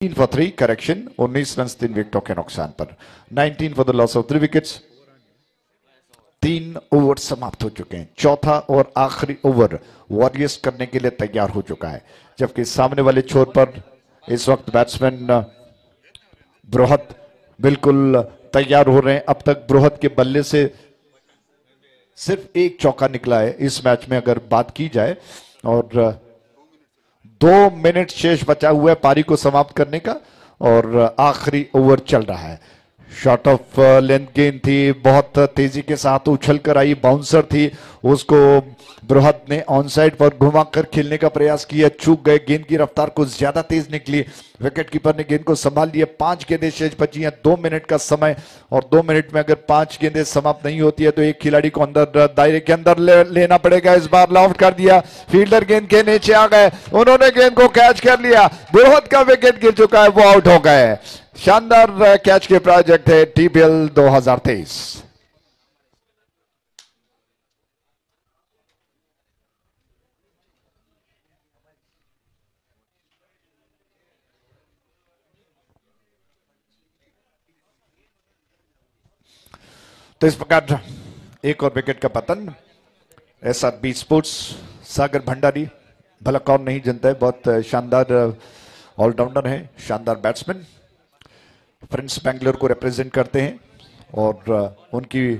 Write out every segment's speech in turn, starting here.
19 for 3 correction, 19 run 3 विकेटों के नुकसान पर, 19 for the loss of 3 wickets. 3 over समाप्त हो चुके हैं। चौथा और आखिरी ओवर वॉरियर्स करने के लिए तैयार हो चुका है, जबकि सामने वाले छोर पर इस वक्त बैट्समैन बृहद बिल्कुल तैयार हो रहे हैं। अब तक बृहद के बल्ले से सिर्फ एक चौका निकला है इस मैच में अगर बात की जाए, और 2 मिनट शेष बचा हुआ है पारी को समाप्त करने का, और आखिरी ओवर चल रहा है। शॉट ऑफ लेंथ गेंद थी, बहुत तेजी के साथ उछल कर आई, बाउंसर थी, उसको बृहद ने ऑन साइड पर घुमाकर खेलने का प्रयास किया, चूक गए। गेंद की रफ्तार कुछ ज्यादा तेज निकली, विकेट कीपर ने गेंद को संभाल लिया। 5 गेंदें शेष बची हैं, 2 मिनट का समय, और 2 मिनट में अगर 5 गेंदें समाप्त नहीं होती है तो एक खिलाड़ी को अंदर दायरे के अंदर लेना पड़ेगा। इस बार लॉफ्ट कर दिया, फील्डर गेंद के नीचे आ गए, उन्होंने गेंद को कैच कर लिया, बृहद का विकेट गिर चुका है, वो आउट हो गए। शानदार कैच के प्रोजेक्ट है टीपीएल 2023। तो इस प्रकार एक और विकेट का पतन। एसआरबी स्पोर्ट्स सागर भंडारी, भला कौन नहीं जानता है, बहुत शानदार ऑलराउंडर है, शानदार बैट्समैन, फ्रेंड्स बेंगलोर को रिप्रेजेंट करते हैं और उनकी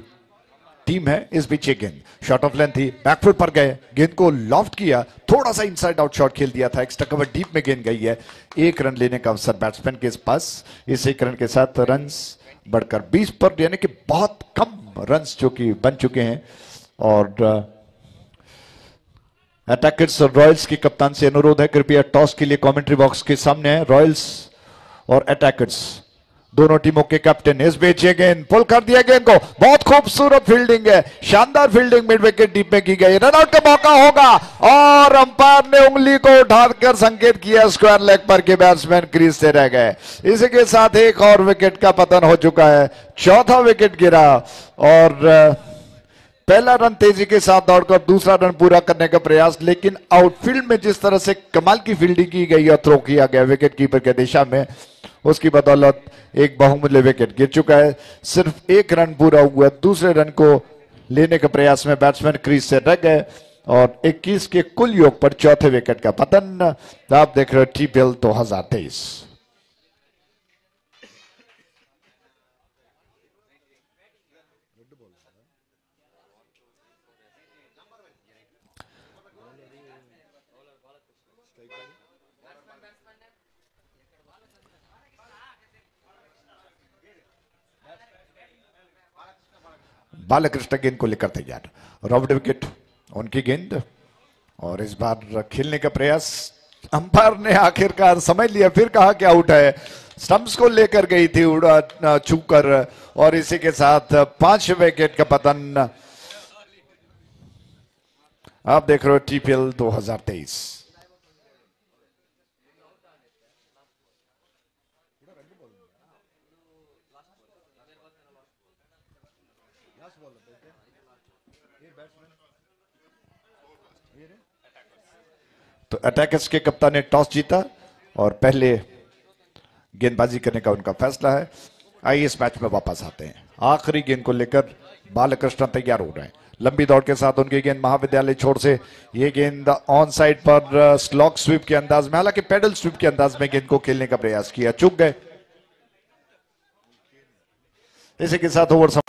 टीम है। इस बीच ये गेंद शॉट ऑफ लेंथ थी, बैकफुट पर गए, गेंद को लॉफ्ट किया, थोड़ा सा इनसाइड आउट शॉट खेल दिया था, एक्स्ट्रा कवर डीप में गेंद गई है। 1 रन लेने का अवसर बैट्समैन के पास। इस 1 रन के साथ रन्स बढ़कर 20 पर, यानी कि बहुत कम रन्स जो कि बन चुके हैं। और अटैकर्स और रॉयल्स की कप्तान से अनुरोध है, कृपया टॉस के लिए कमेंट्री बॉक्स के सामने है। रॉयल्स और अटैकर्स दोनों टीमों के कैप्टन। इस बीच ये गेंद पुल कर दिया, गेंद को, बहुत खूबसूरत फील्डिंग है, शानदार फील्डिंग मिड विकेट डीप में की गई। रनआउट का मौका होगा और अंपायर ने उंगली को उठाकर संकेत किया स्क्वायर लेग पर कि बैट्समैन क्रीज से रह गए। इसी के साथ एक और विकेट का पतन हो चुका है, चौथा विकेट गिरा, और पहला रन तेजी के साथ दौड़कर दूसरा रन पूरा करने का प्रयास, लेकिन आउटफील्ड में जिस तरह से कमाल की फील्डिंग की गई और थ्रो किया गया विकेट कीपर के दिशा में, उसकी बदौलत एक बहुमूल्य विकेट गिर चुका है। सिर्फ 1 रन पूरा हुआ, दूसरे रन को लेने के प्रयास में बैट्समैन क्रीज से रह गए, और 21 के कुल योग पर चौथे विकेट का पतन। आप देख रहे हो टीपीएल 2023। बालकृष्ण गेंद को लेकर तैयार, रॉब्ड विकेट उनकी गेंद, और इस बार खेलने का प्रयास, अंपायर ने आखिरकार समझ लिया, फिर कहा कि आउट है। स्टंप्स को लेकर गई थी उड़ा छूकर, और इसी के साथ 5 विकेट का पतन। आप देख रहे हो टीपीएल 2023। तो अटैकर्स के कप्तान ने टॉस जीता और पहले गेंदबाजी करने का उनका फैसला है। आइए इस मैच में वापस आते हैं। आखिरी गेंद को लेकर बालकृष्ण तैयार हो रहे हैं, लंबी दौड़ के साथ उनकी गेंद महाविद्यालय छोर से, ये गेंद ऑन साइड पर स्लॉग स्वीप के अंदाज में, हालांकि पेडल स्वीप के अंदाज में गेंद को खेलने का प्रयास किया, चूक गए। इसी के साथ ओवर